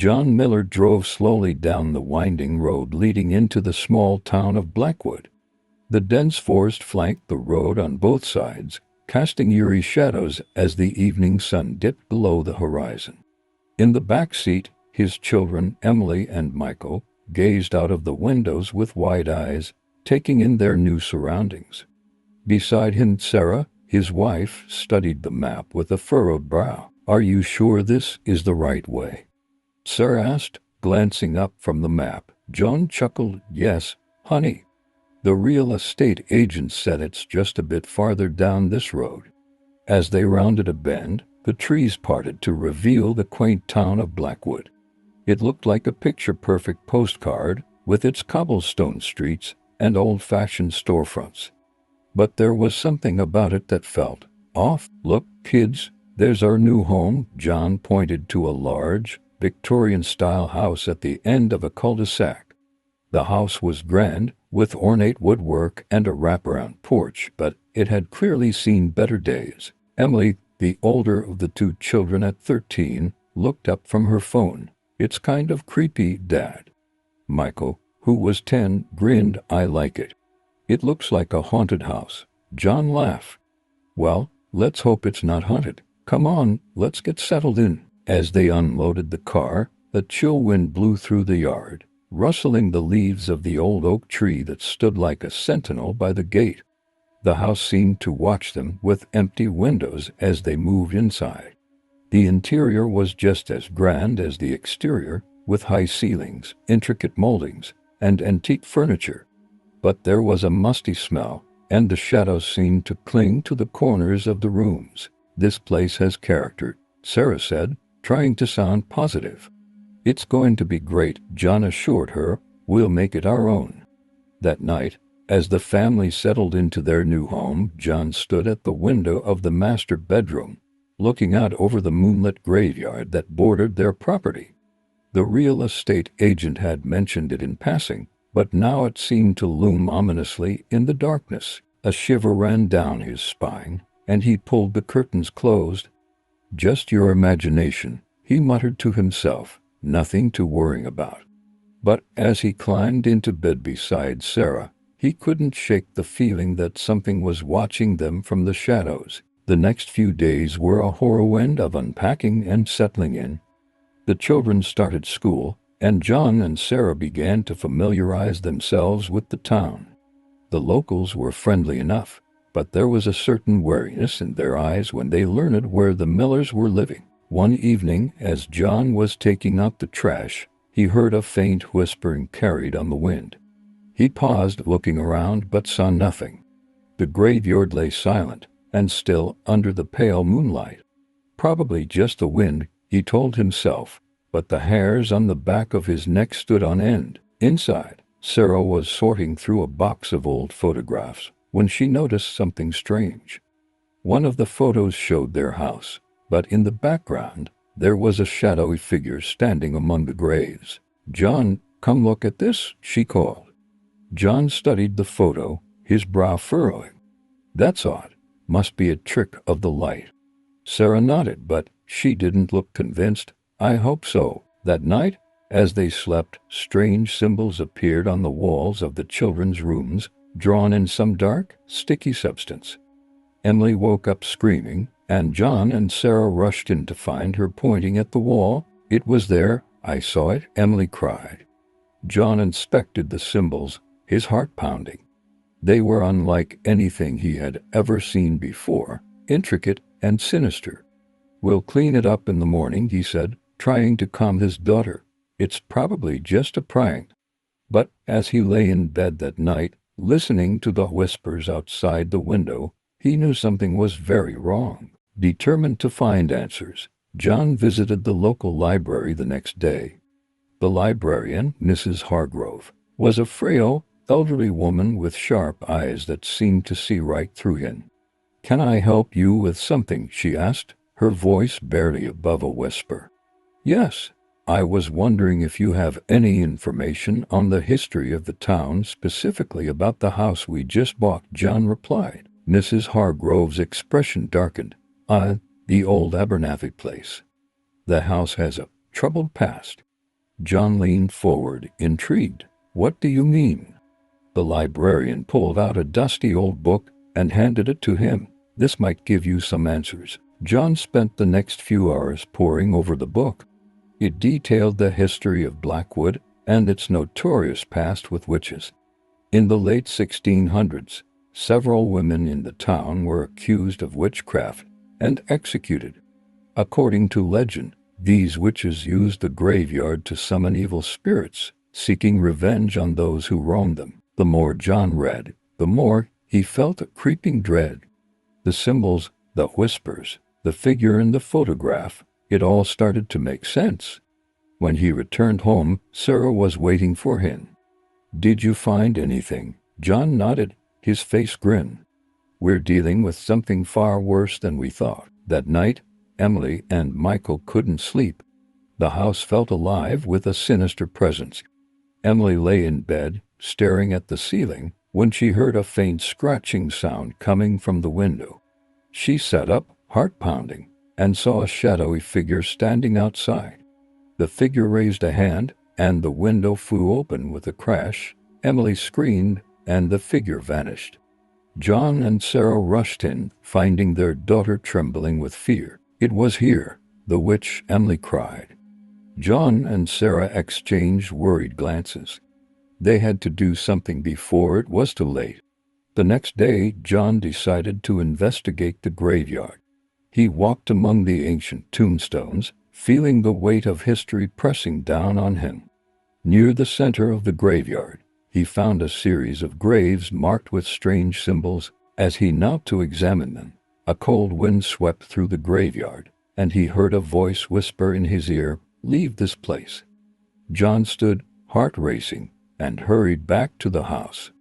John Miller drove slowly down the winding road leading into the small town of Blackwood. The dense forest flanked the road on both sides, casting eerie shadows as the evening sun dipped below the horizon. In the back seat, his children, Emily and Michael, gazed out of the windows with wide eyes, taking in their new surroundings. Beside him, Sarah, his wife, studied the map with a furrowed brow. "Are you sure this is the right way?" Sarah asked, glancing up from the map. John chuckled. "Yes, honey. The real estate agent said it's just a bit farther down this road." As they rounded a bend, the trees parted to reveal the quaint town of Blackwood. It looked like a picture-perfect postcard, with its cobblestone streets and old-fashioned storefronts. But there was something about it that felt off. "Look, kids, there's our new home." John pointed to a large, Victorian-style house at the end of a cul-de-sac. The house was grand, with ornate woodwork and a wraparound porch, but it had clearly seen better days. Emily, the older of the two children at 13, looked up from her phone. "It's kind of creepy, Dad." Michael, who was 10, grinned. "I like it. It looks like a haunted house." John laughed. "Well, let's hope it's not haunted. Come on, let's get settled in." As they unloaded the car, a chill wind blew through the yard, rustling the leaves of the old oak tree that stood like a sentinel by the gate. The house seemed to watch them with empty windows as they moved inside. The interior was just as grand as the exterior, with high ceilings, intricate moldings, and antique furniture. But there was a musty smell, and the shadows seemed to cling to the corners of the rooms. "This place has character," Sarah said, trying to sound positive. "It's going to be great," John assured her. "We'll make it our own." That night, as the family settled into their new home, John stood at the window of the master bedroom, looking out over the moonlit graveyard that bordered their property. The real estate agent had mentioned it in passing, but now it seemed to loom ominously in the darkness. A shiver ran down his spine, and he pulled the curtains closed. "Just your imagination," he muttered to himself. "Nothing to worry about." But as he climbed into bed beside Sarah, he couldn't shake the feeling that something was watching them from the shadows. The next few days were a whirlwind of unpacking and settling in. The children started school, and John and Sarah began to familiarize themselves with the town. The locals were friendly enough, but there was a certain wariness in their eyes when they learned where the Millers were living. One evening, as John was taking out the trash, he heard a faint whispering carried on the wind. He paused, looking around, but saw nothing. The graveyard lay silent and still under the pale moonlight. Probably just the wind, he told himself, but the hairs on the back of his neck stood on end. Inside, Sarah was sorting through a box of old photographs when she noticed something strange. One of the photos showed their house, but in the background, there was a shadowy figure standing among the graves. "John, come look at this," she called. John studied the photo, his brow furrowing. "That's odd. Must be a trick of the light." Sarah nodded, but she didn't look convinced. "I hope so." That night, as they slept, strange symbols appeared on the walls of the children's rooms, drawn in some dark, sticky substance. Emily woke up screaming, and John and Sarah rushed in to find her pointing at the wall. "It was there. I saw it," Emily cried. John inspected the symbols, his heart pounding. They were unlike anything he had ever seen before, intricate and sinister. "We'll clean it up in the morning," he said, trying to calm his daughter. "It's probably just a prank." But as he lay in bed that night, listening to the whispers outside the window, he knew something was very wrong. Determined to find answers, John visited the local library the next day. The librarian, Mrs. Hargrove, was a frail, elderly woman with sharp eyes that seemed to see right through him. "Can I help you with something?" she asked, her voice barely above a whisper. "Yes. I was wondering if you have any information on the history of the town, specifically about the house we just bought," John replied. Mrs. Hargrove's expression darkened. The old Abernathy place. The house has a troubled past. John leaned forward, intrigued. "What do you mean?" The librarian pulled out a dusty old book and handed it to him. "This might give you some answers." John spent the next few hours poring over the book. It detailed the history of Blackwood and its notorious past with witches. In the late 1600s, several women in the town were accused of witchcraft and executed. According to legend, these witches used the graveyard to summon evil spirits, seeking revenge on those who wronged them. The more John read, the more he felt a creeping dread. The symbols, the whispers, the figure in the photograph, it all started to make sense. When he returned home, Sarah was waiting for him. "Did you find anything?" John nodded, his face grinned. "We're dealing with something far worse than we thought." That night, Emily and Michael couldn't sleep. The house felt alive with a sinister presence. Emily lay in bed, staring at the ceiling, when she heard a faint scratching sound coming from the window. She sat up, heart pounding, and saw a shadowy figure standing outside. The figure raised a hand, and the window flew open with a crash. Emily screamed, and the figure vanished. John and Sarah rushed in, finding their daughter trembling with fear. "It was here, the witch," Emily cried. John and Sarah exchanged worried glances. They had to do something before it was too late. The next day, John decided to investigate the graveyard. He walked among the ancient tombstones, feeling the weight of history pressing down on him. Near the center of the graveyard, he found a series of graves marked with strange symbols. As he knelt to examine them, a cold wind swept through the graveyard, and he heard a voice whisper in his ear, "Leave this place." John stood, heart racing, and hurried back to the house.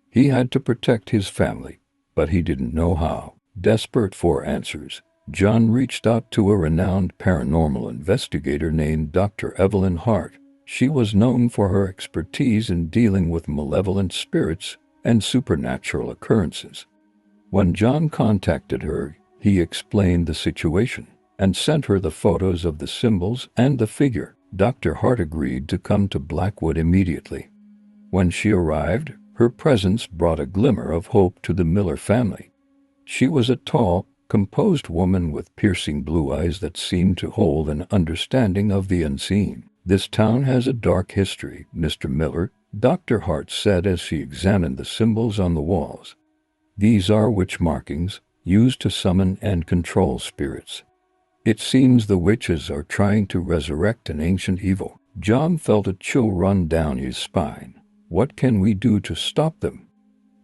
He had to protect his family, but he didn't know how. Desperate for answers, John reached out to a renowned paranormal investigator named Dr. Evelyn Hart. She was known for her expertise in dealing with malevolent spirits and supernatural occurrences. When John contacted her, he explained the situation and sent her the photos of the symbols and the figure. Dr. Hart agreed to come to Blackwood immediately. When she arrived, her presence brought a glimmer of hope to the Miller family. She was a tall, composed woman with piercing blue eyes that seemed to hold an understanding of the unseen. "This town has a dark history, Mr. Miller," Dr. Hart said as she examined the symbols on the walls. "These are witch markings, used to summon and control spirits. It seems the witches are trying to resurrect an ancient evil." John felt a chill run down his spine. "What can we do to stop them?"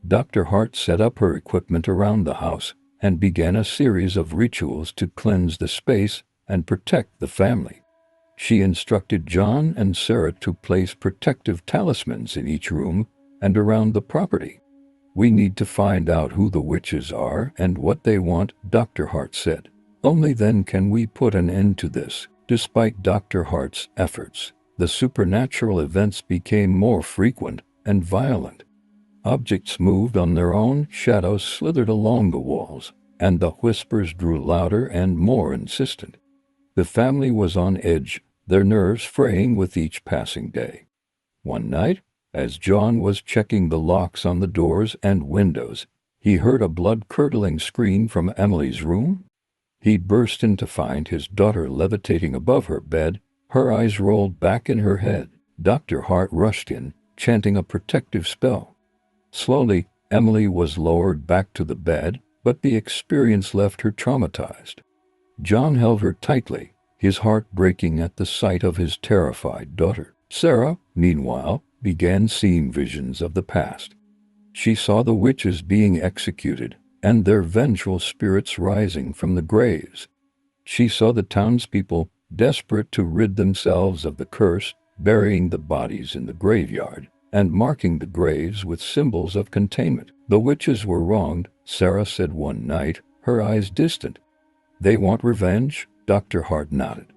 Dr. Hart set up her equipment around the house and began a series of rituals to cleanse the space and protect the family. She instructed John and Sarah to place protective talismans in each room and around the property. "We need to find out who the witches are and what they want," Dr. Hart said. "Only then can we put an end to this." Despite Dr. Hart's efforts, the supernatural events became more frequent and violent. Objects moved on their own, shadows slithered along the walls, and the whispers grew louder and more insistent. The family was on edge, their nerves fraying with each passing day. One night, as John was checking the locks on the doors and windows, he heard a blood-curdling scream from Emily's room. He burst in to find his daughter levitating above her bed, her eyes rolled back in her head. Dr. Hart rushed in, chanting a protective spell. Slowly, Emily was lowered back to the bed, but the experience left her traumatized. John held her tightly, his heart breaking at the sight of his terrified daughter. Sarah, meanwhile, began seeing visions of the past. She saw the witches being executed and their vengeful spirits rising from the graves. She saw the townspeople, desperate to rid themselves of the curse, burying the bodies in the graveyard and marking the graves with symbols of containment. "The witches were wronged," Sarah said one night, her eyes distant. "They want revenge," Dr. Hart nodded.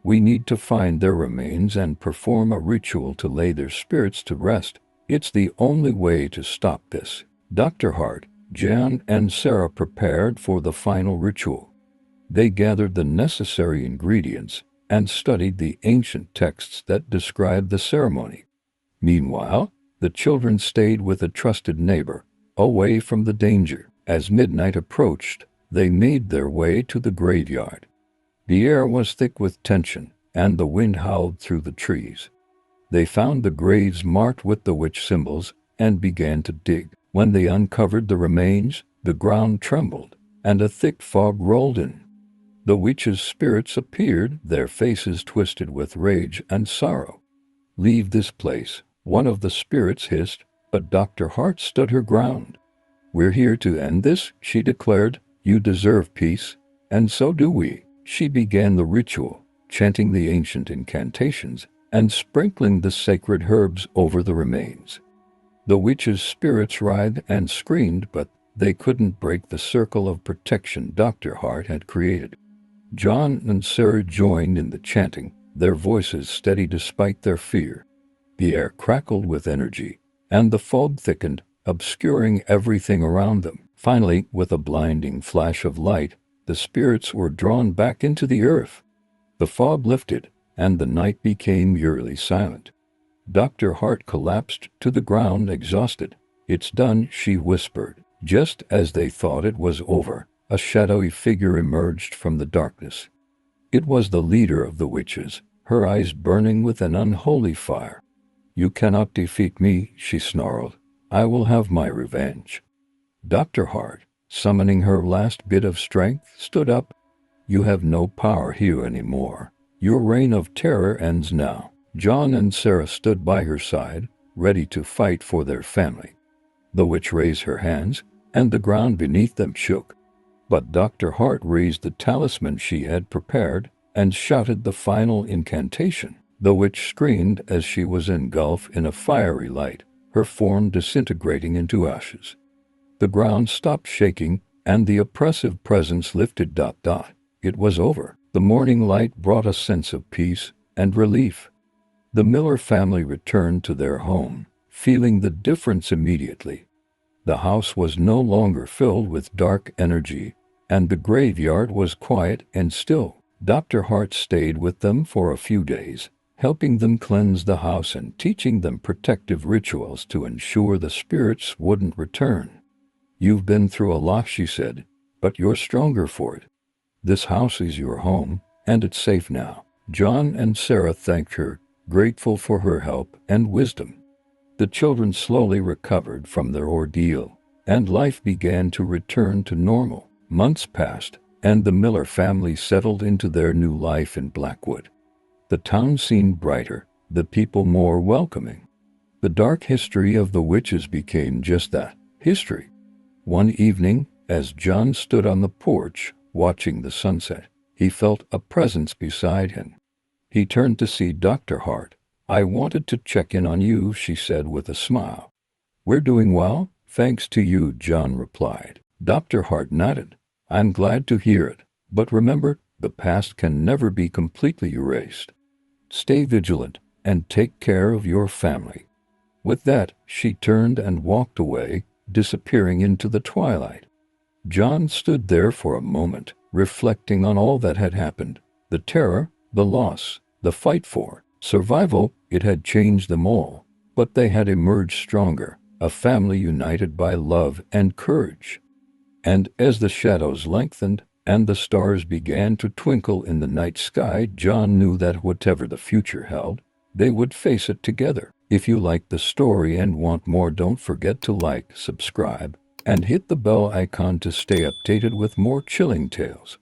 "We need to find their remains and perform a ritual to lay their spirits to rest. It's the only way to stop this." Dr. Hart, John, and Sarah prepared for the final ritual. They gathered the necessary ingredients and studied the ancient texts that describe the ceremony. Meanwhile, the children stayed with a trusted neighbor, away from the danger. As midnight approached, they made their way to the graveyard. The air was thick with tension, and the wind howled through the trees. They found the graves marked with the witch symbols and began to dig. When they uncovered the remains, the ground trembled, and a thick fog rolled in. The witches' spirits appeared, their faces twisted with rage and sorrow. "Leave this place," one of the spirits hissed, but Dr. Hart stood her ground. "We're here to end this," she declared. "You deserve peace, and so do we." She began the ritual, chanting the ancient incantations and sprinkling the sacred herbs over the remains. The witches' spirits writhed and screamed, but they couldn't break the circle of protection Dr. Hart had created. John and Sarah joined in the chanting, their voices steady despite their fear. The air crackled with energy, and the fog thickened, obscuring everything around them. Finally, with a blinding flash of light, the spirits were drawn back into the earth. The fog lifted, and the night became eerily silent. Dr. Hart collapsed to the ground, exhausted. "It's done," she whispered. Just as they thought it was over, a shadowy figure emerged from the darkness. It was the leader of the witches, her eyes burning with an unholy fire. "You cannot defeat me," she snarled. "I will have my revenge." Dr. Hart, summoning her last bit of strength, stood up. "You have no power here anymore. Your reign of terror ends now." John and Sarah stood by her side, ready to fight for their family. The witch raised her hands, and the ground beneath them shook. But Dr. Hart raised the talisman she had prepared and shouted the final incantation. The witch screamed as she was engulfed in a fiery light, her form disintegrating into ashes. The ground stopped shaking, and the oppressive presence lifted. It was over. The morning light brought a sense of peace and relief. The Miller family returned to their home, feeling the difference immediately. The house was no longer filled with dark energy, and the graveyard was quiet and still. Dr. Hart stayed with them for a few days, helping them cleanse the house and teaching them protective rituals to ensure the spirits wouldn't return. "You've been through a lot," she said, "but you're stronger for it. This house is your home, and it's safe now." John and Sarah thanked her, grateful for her help and wisdom. The children slowly recovered from their ordeal, and life began to return to normal. Months passed, and the Miller family settled into their new life in Blackwood. The town seemed brighter, the people more welcoming. The dark history of the witches became just that, history. One evening, as John stood on the porch, watching the sunset, he felt a presence beside him. He turned to see Dr. Hart. "I wanted to check in on you," she said with a smile. "We're doing well, thanks to you," John replied. Dr. Hart nodded. "I'm glad to hear it, but remember, the past can never be completely erased. Stay vigilant, and take care of your family." With that, she turned and walked away, disappearing into the twilight. John stood there for a moment, reflecting on all that had happened. The terror, the loss, the fight for survival. It had changed them all, but they had emerged stronger, a family united by love and courage. And as the shadows lengthened and the stars began to twinkle in the night sky, John knew that whatever the future held, they would face it together. If you like the story and want more, don't forget to like, subscribe, and hit the bell icon to stay updated with more chilling tales.